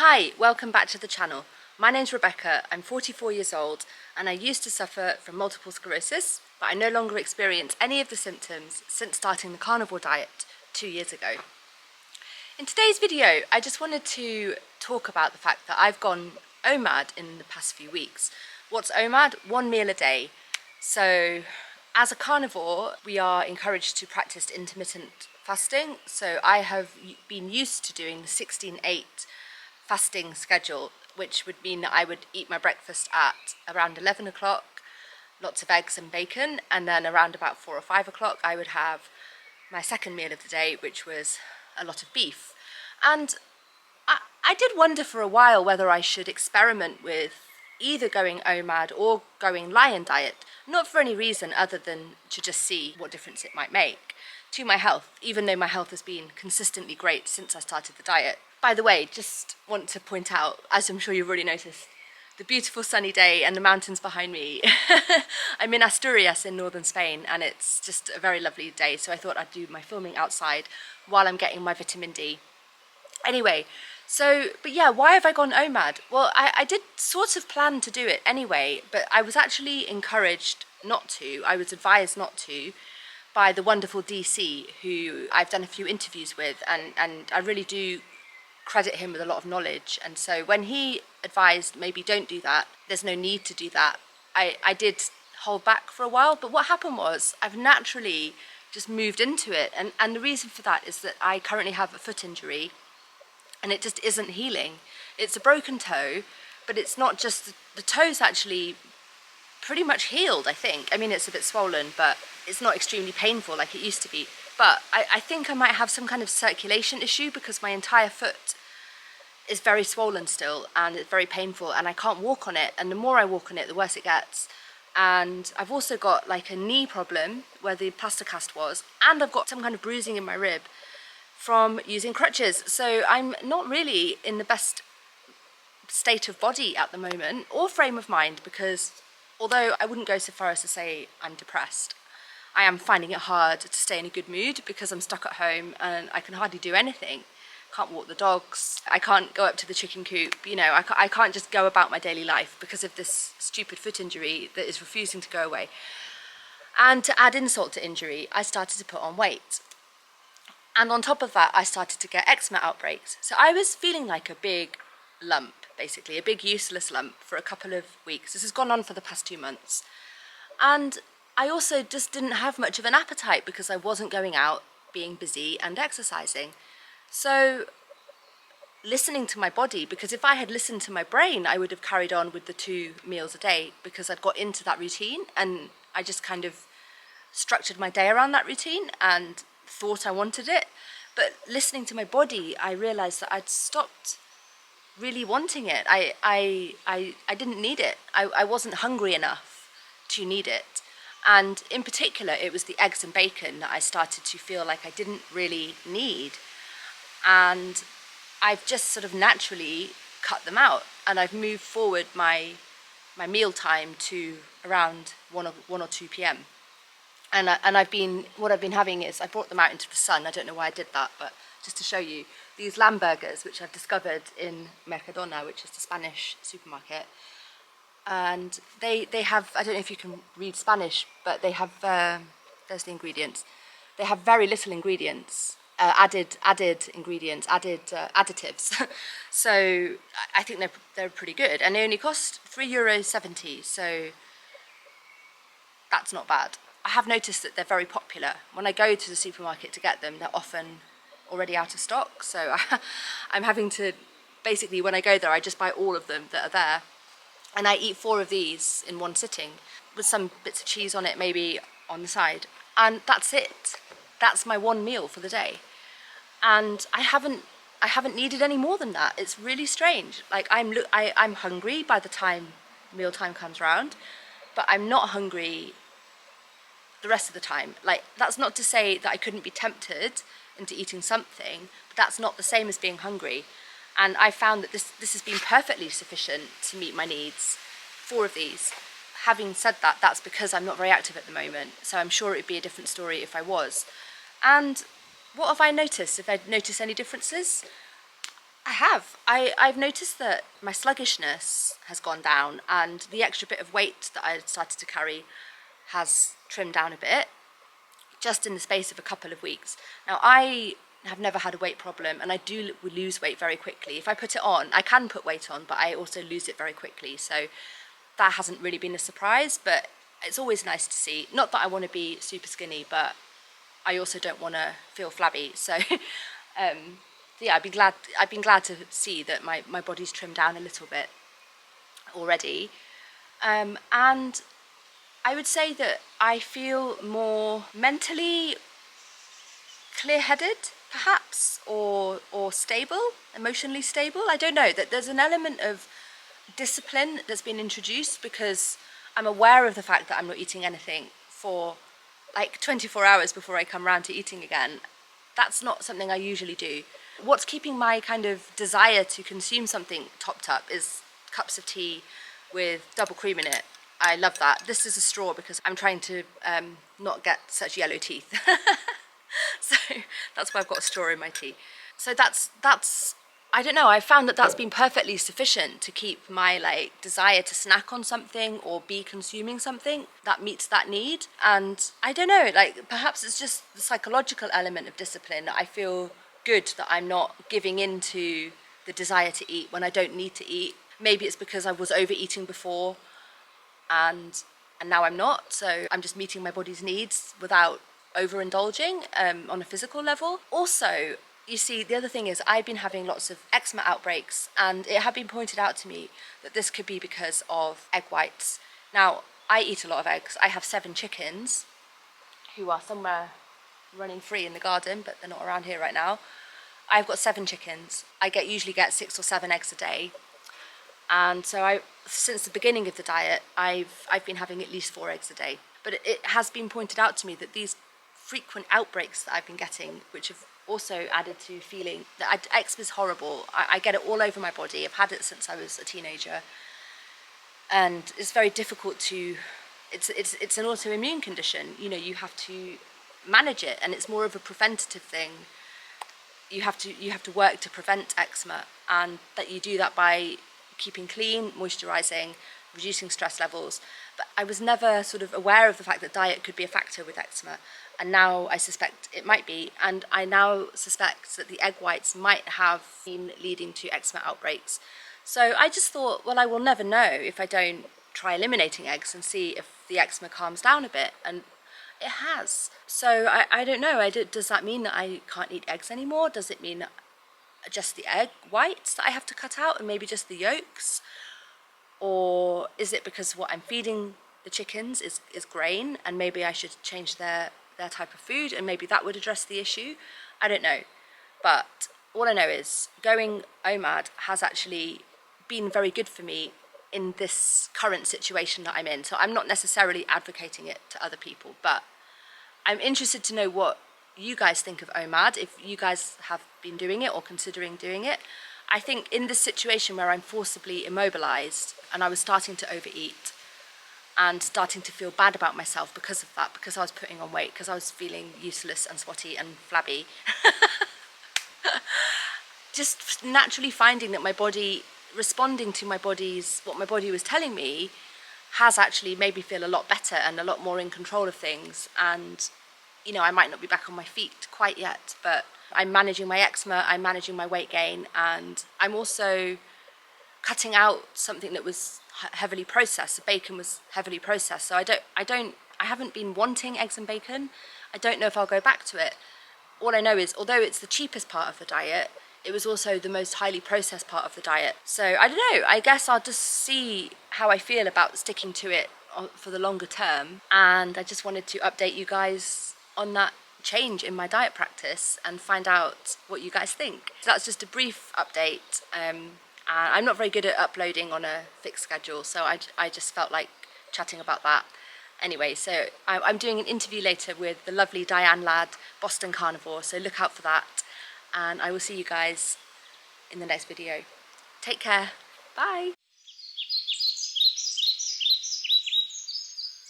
Hi, welcome back to the channel. My name's Rebecca, I'm 44 years old and I used to suffer from multiple sclerosis, but I no longer experience any of the symptoms since starting the carnivore diet 2 years ago. In today's video, I just wanted to talk about the fact that I've gone OMAD in the past few weeks. What's OMAD? 1 meal a day. So as a carnivore, we are encouraged to practice intermittent fasting. So I have been used to doing the 16-8 fasting schedule, which would mean that I would eat my breakfast at around 11 o'clock, lots of eggs and bacon, and then around about 4 or 5 o'clock I would have my second meal of the day, which was a lot of beef. And I did wonder for a while whether I should experiment with either going OMAD or going lion diet, not for any reason other than to just see what difference it might make to my health, even though my health has been consistently great since I started the diet. By the way, just want to point out, as I'm sure you've already noticed, the beautiful sunny day and the mountains behind me. I'm in Asturias in northern Spain and it's just a very lovely day, so I thought I'd do my filming outside while I'm getting my vitamin D. Anyway, but yeah, why have I gone OMAD? Well, I did sort of plan to do it anyway, but I was actually encouraged not to. I was advised not to by the wonderful DC, who I've done a few interviews with, and I really do credit him with a lot of knowledge. And so when he advised maybe don't do that, there's no need to do that, I did hold back for a while. But what happened was I've naturally just moved into it, and the reason for that is that I currently have a foot injury and it just isn't healing. It's a broken toe, but it's not just the toe's actually pretty much healed, I think. I mean, it's a bit swollen, but it's not extremely painful like it used to be. But I think I might have some kind of circulation issue because my entire foot is very swollen still and it's very painful and I can't walk on it, and the more I walk on it the worse it gets. And I've also got like a knee problem where the plaster cast was, and I've got some kind of bruising in my rib from using crutches. So I'm not really in the best state of body at the moment, or frame of mind, because although I wouldn't go so far as to say I'm depressed, I am finding it hard to stay in a good mood because I'm stuck at home and I can hardly do anything. Can't walk the dogs, I can't go up to the chicken coop, you know, I can't just go about my daily life because of this stupid foot injury that is refusing to go away. And to add insult to injury, I started to put on weight. And on top of that, I started to get eczema outbreaks. So I was feeling like a big lump, basically, a big useless lump for a couple of weeks. This has gone on for the past 2 months. And I also just didn't have much of an appetite because I wasn't going out, being busy and exercising. So listening to my body, because if I had listened to my brain, I would have carried on with the 2 meals a day because I'd got into that routine and I just kind of structured my day around that routine and thought I wanted it. But listening to my body, I realized that I'd stopped really wanting it. I didn't need it. I wasn't hungry enough to need it. And in particular, it was the eggs and bacon that I started to feel like I didn't really need. And I've just sort of naturally cut them out, and I've moved forward my meal time to around 1 or 2 p.m. And what I've been having is I brought them out into the sun. I don't know why I did that, but just to show you these lamb burgers, which I've discovered in Mercadona, which is the Spanish supermarket. And they have, I don't know if you can read Spanish, but they have, there's the ingredients. They have very little ingredients, added ingredients, additives. So I think they're pretty good, and they only cost €3.70, so that's not bad. I have noticed that they're very popular. When I go to the supermarket to get them, they're often already out of stock, so I'm having to, basically when I go there, I just buy all of them that are there, and I eat 4 of these in one sitting with some bits of cheese on it maybe on the side, and that's it. That's my 1 meal for the day, and I haven't needed any more than that. It's really strange. Like I'm hungry by the time mealtime comes around, but I'm not hungry the rest of the time. Like, that's not to say that I couldn't be tempted into eating something, but that's not the same as being hungry. And I found that this has been perfectly sufficient to meet my needs, 4 of these. Having said that, that's because I'm not very active at the moment, so I'm sure it'd be a different story if I was. And what have I noticed? If I notice any differences? I have. I've noticed that my sluggishness has gone down, and the extra bit of weight that I started to carry has trimmed down a bit, just in the space of a couple of weeks. Now, I have never had a weight problem, and I do lose weight very quickly. If I put it on, I can put weight on, but I also lose it very quickly. So that hasn't really been a surprise, but it's always nice to see. Not that I want to be super skinny, but I also don't want to feel flabby. So yeah, I've been glad to see that my body's trimmed down a little bit already. And I would say that I feel more mentally clear-headed, perhaps, or stable, emotionally stable. I don't know, that there's an element of discipline that's been introduced, because I'm aware of the fact that I'm not eating anything for like 24 hours before I come round to eating again. That's not something I usually do. What's keeping my kind of desire to consume something topped up is cups of tea with double cream in it. I love that. This is a straw because I'm trying to not get such yellow teeth. So that's why I've got a straw in my tea. So that's I don't know, I found that that's been perfectly sufficient to keep my like desire to snack on something or be consuming something that meets that need. And I don't know, like perhaps it's just the psychological element of discipline that I feel good that I'm not giving in to the desire to eat when I don't need to eat. Maybe it's because I was overeating before and now I'm not, so I'm just meeting my body's needs without overindulging on a physical level. Also, you see, the other thing is I've been having lots of eczema outbreaks, and it had been pointed out to me that this could be because of egg whites. Now, I eat a lot of eggs. I have 7 chickens who are somewhere running free in the garden, but they're not around here right now. I've got 7 chickens. I usually get 6 or 7 eggs a day. And so since the beginning of the diet, I've been having at least 4 eggs a day. But it has been pointed out to me that these frequent outbreaks that I've been getting, which have also added to feeling that eczema is horrible. I get it all over my body. I've had it since I was a teenager, and it's very difficult to. It's an autoimmune condition. You know, you have to manage it, and it's more of a preventative thing. You have to work to prevent eczema, and that you do that by keeping clean, moisturising, reducing stress levels. But I was never sort of aware of the fact that diet could be a factor with eczema, and now I suspect it might be, and I now suspect that the egg whites might have been leading to eczema outbreaks. So I just thought, well, I will never know if I don't try eliminating eggs and see if the eczema calms down a bit, and it has. So I don't know, does that mean that I can't eat eggs anymore? Does it mean just the egg whites that I have to cut out and maybe just the yolks? Or is it because what I'm feeding the chickens is grain, and maybe I should change their type of food, and maybe that would address the issue? I don't know. But all I know is going OMAD has actually been very good for me in this current situation that I'm in. So I'm not necessarily advocating it to other people, but I'm interested to know what you guys think of OMAD, if you guys have been doing it or considering doing it. I think in this situation where I'm forcibly immobilized and I was starting to overeat and starting to feel bad about myself because of that, because I was putting on weight, because I was feeling useless and spotty and flabby, just naturally finding that my body, responding to what my body was telling me, has actually made me feel a lot better and a lot more in control of things. And you know, I might not be back on my feet quite yet, but I'm managing my eczema, I'm managing my weight gain, and I'm also cutting out something that was heavily processed. The bacon was heavily processed, so I haven't been wanting eggs and bacon. I don't know if I'll go back to it. All I know is, although it's the cheapest part of the diet, it was also the most highly processed part of the diet. So I don't know, I guess I'll just see how I feel about sticking to it for the longer term. And I just wanted to update you guys on that change in my diet practice and find out what you guys think. So that's just a brief update. I'm not very good at uploading on a fixed schedule, so I just felt like chatting about that. Anyway, so I'm doing an interview later with the lovely Diane Ladd, Boston Carnivore, so look out for that. And I will see you guys in the next video. Take care. Bye.